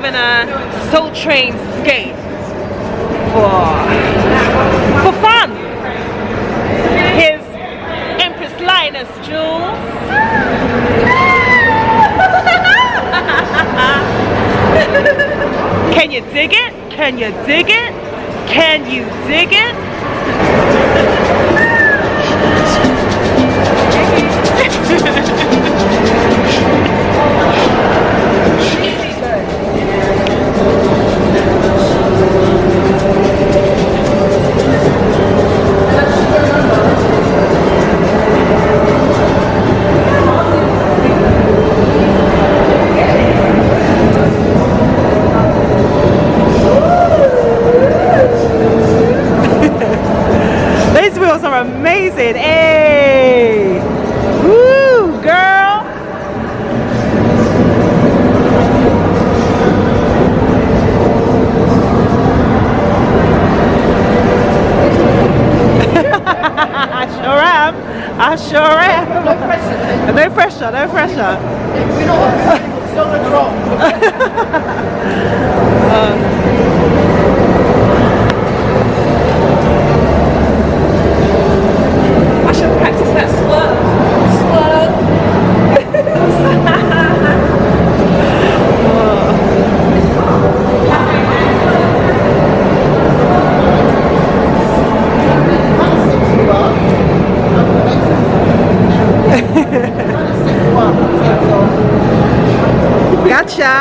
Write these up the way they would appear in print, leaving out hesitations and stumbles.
having a Soul Train skate for fun. Here's Empress Lioness Jules. Can you dig it? Can you dig it? Can you dig it? Those wheels are amazing. Hey! Woo, girl! I sure am. I sure am. No pressure. No pressure. No pressure. We're not it's not gonna drop. I should practice that swerve. Gotcha.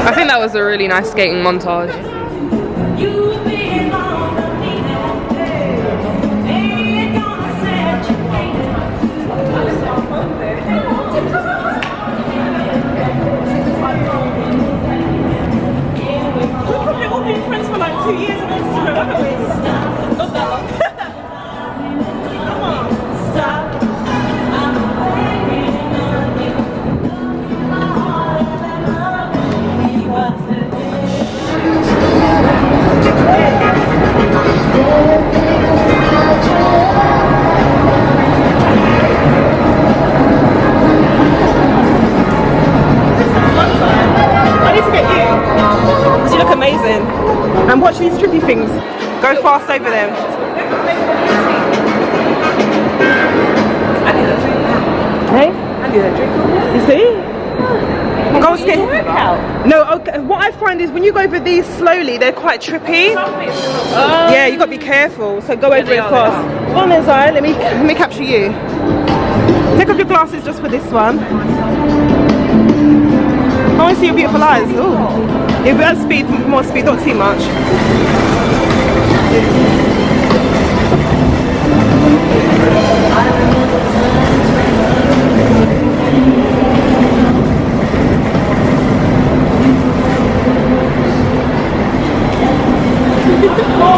I think that was a really nice skating montage. We've probably all been friends for like 2 years and it's not that long. Come on, stop. I need to get you, because you look amazing. And watch these trippy things. Go fast over them. I need a drink. Hey? I need a drink. You see? Go skate. No, okay. What I find is when you go over these slowly, they're quite trippy. Yeah, you got to be careful. So go over it fast. Go on then, Zion. Let me capture you. Take off your glasses just for this one. I want to see your beautiful eyes. Ooh. If that's speed, more speed, not too much.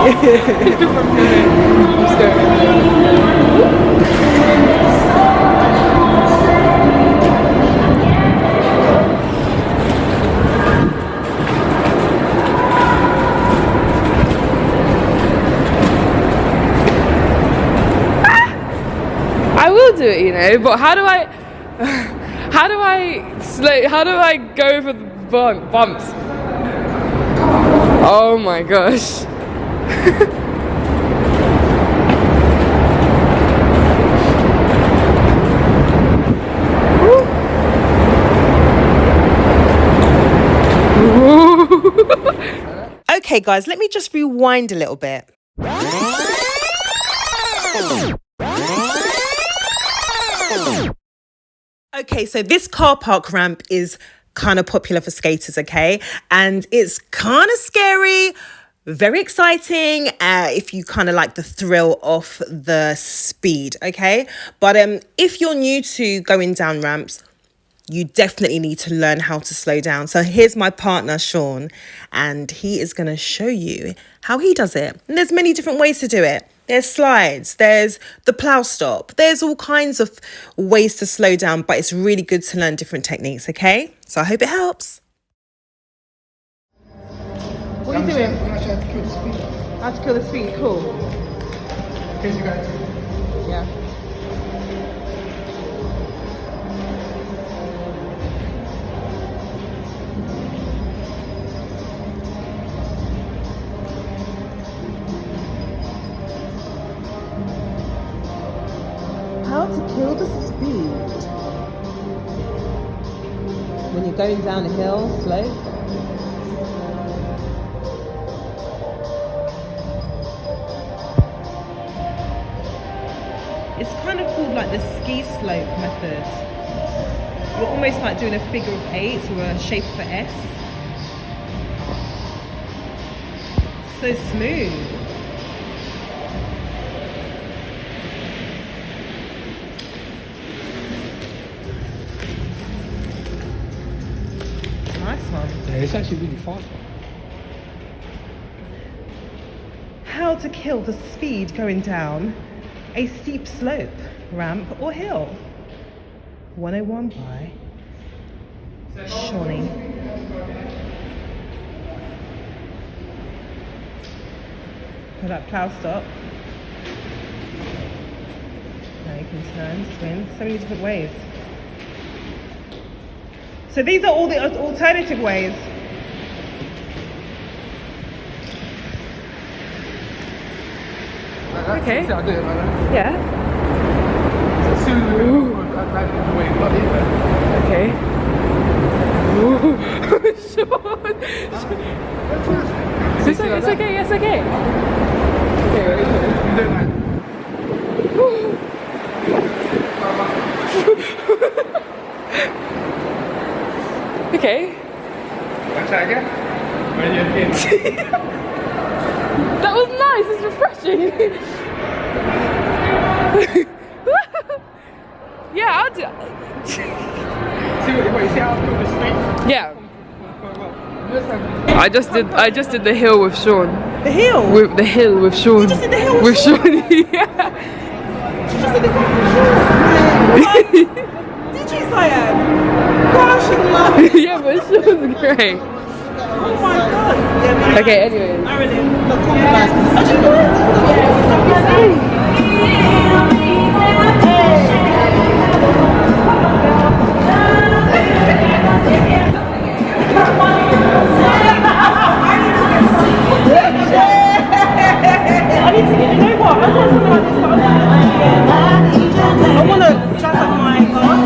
I will do it, you know, but how do I go over the bumps? Oh my gosh. Okay guys, let me just rewind a little bit. Okay, so this car park ramp is kind of popular for skaters, okay? And it's kind of scary, very exciting if you kind of like the thrill of the speed, okay? But if you're new to going down ramps, you definitely need to learn how to slow down. So here's my partner, Sean, and he is going to show you how he does it. And there's many different ways to do it. There's slides, there's the plow stop, there's all kinds of ways to slow down, but it's really good to learn different techniques, okay? So I hope it helps. What are you doing? Actually, I have to kill the speed. How to kill the speed, cool. Here's your guys. Yeah. How to kill the speed. When you're going down a hill, slope. It's kind of called like the ski slope method. You're almost like doing a figure of 8 or a shape of an S. So smooth. Nice one. Yeah, it's actually really fast. How to kill the speed going down a steep slope, ramp or hill. 101 by Shawnee. For that plow stop. Now you can turn, swing, so many different ways. So these are all the alternative ways. Okay. I'll do it like that. Yeah. As soon as we that's the way it's not either. Okay. Ooh. Sean. It's okay, it's okay, it's okay. Okay, You do it like Okay. Wanna try again? When you're in. That was nice, it's refreshing. Yeah, I'll do it. See how I put the speed? Yeah. I just did the hill with Sean. The hill? With the hill with Sean. You just did the hill with Sean? Yeah. She just did the hill with Sean. Did you, Cyan? Gosh, you love it. Yeah, but Sean's great. Oh my god. Yeah, Okay, anyways. I really look compromised. Oh, do you know I need to get, you know what? I've got something like this, but I want to dress up my class.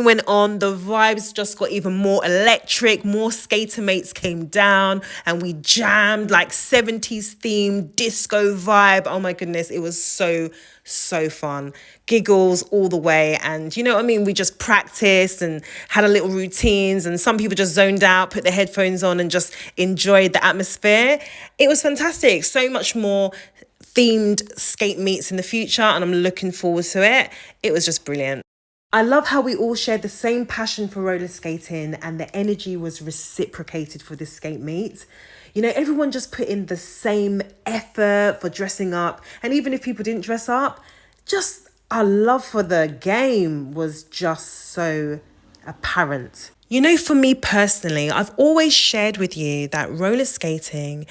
went on, the vibes just got even more electric. More skater mates came down and we jammed like 70s themed disco vibe. Oh my goodness, it was so fun. Giggles all the way. And you know what I mean? We just practiced and had a little routines, and some people just zoned out, put their headphones on and just enjoyed the atmosphere. It was fantastic. So much more themed skate meets in the future, and I'm looking forward to it. It was just brilliant. I love how we all shared the same passion for roller skating, and the energy was reciprocated for this skate meet. You know, everyone just put in the same effort for dressing up. And even if people didn't dress up, just our love for the game was just so apparent. You know, for me personally, I've always shared with you that roller skating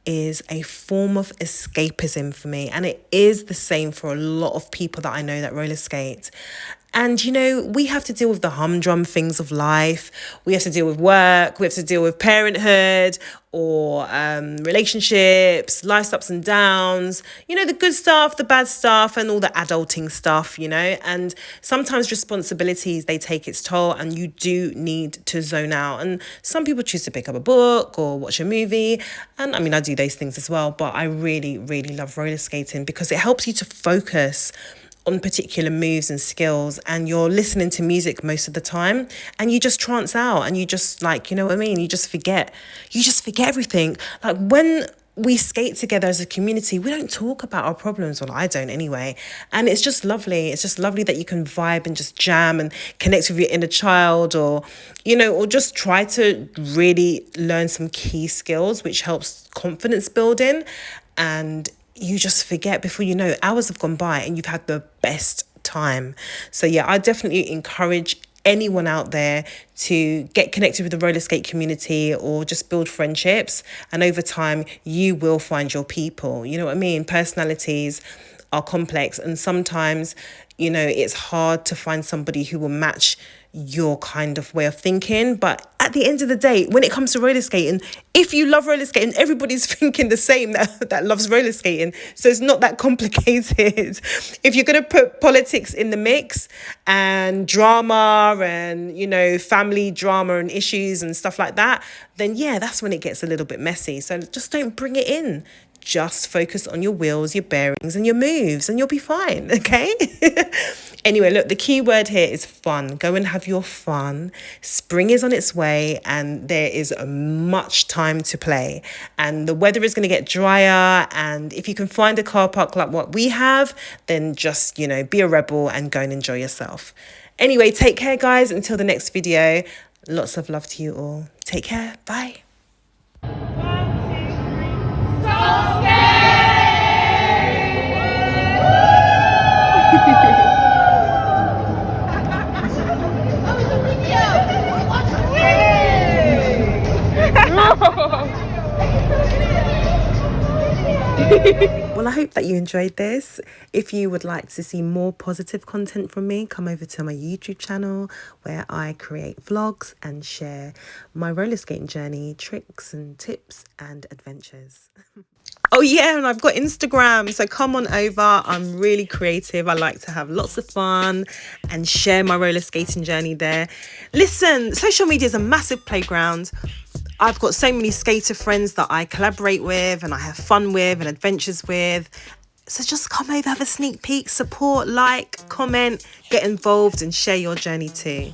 is a form of escapism for me. And it is the same for a lot of people that I know that roller skate. And, you know, we have to deal with the humdrum things of life. We have to deal with work. We have to deal with parenthood or relationships, life's ups and downs, you know, the good stuff, the bad stuff, and all the adulting stuff, you know. And sometimes responsibilities, they take its toll, and you do need to zone out. And some people choose to pick up a book or watch a movie. And I mean, I do those things as well. But I really, really love roller skating because it helps you to focus on particular moves and skills, and you're listening to music most of the time, and you just trance out, and you just, like, you know what I mean, you just forget everything. Like, when we skate together as a community, we don't talk about our problems. Well, I don't anyway. And it's just lovely. It's just lovely that you can vibe and just jam and connect with your inner child, or, you know, or just try to really learn some key skills, which helps confidence building. And you just forget, before you know, hours have gone by and you've had the best time. So yeah, I definitely encourage anyone out there to get connected with the roller skate community, or just build friendships. And over time, you will find your people. You know what I mean? Personalities are complex, and sometimes, you know, it's hard to find somebody who will match your kind of way of thinking. But at the end of the day, when it comes to roller skating, if you love roller skating, everybody's thinking the same that loves roller skating. So it's not that complicated. If you're going to put politics in the mix and drama and, you know, family drama and issues and stuff like that, then yeah, that's when it gets a little bit messy. So just don't bring it in. Just focus on your wheels, your bearings, and your moves, and you'll be fine, okay? Anyway, look, the key word here is fun. Go and have your fun. Spring is on its way, and there is much time to play. And the weather is going to get drier, and if you can find a car park like what we have, then just, you know, be a rebel and go and enjoy yourself. Anyway, take care, guys. Until the next video, lots of love to you all. Take care. Bye. Well, I hope that you enjoyed this. If you would like to see more positive content from me, come over to my YouTube channel, where I create vlogs and share my roller skating journey, tricks and tips and adventures. Oh yeah, and I've got Instagram, so come on over. I'm really creative. I like to have lots of fun and share my roller skating journey there. Listen, social media is a massive playground. I've got so many skater friends that I collaborate with and I have fun with and adventures with. So just come over, have a sneak peek, support, like, comment, get involved and share your journey too.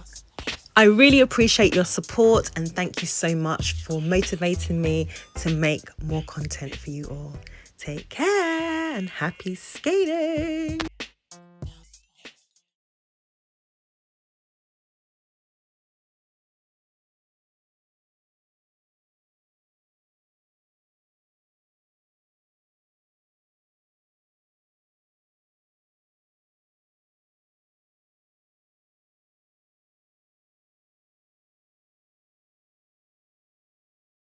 I really appreciate your support, and thank you so much for motivating me to make more content for you all. Take care and happy skating.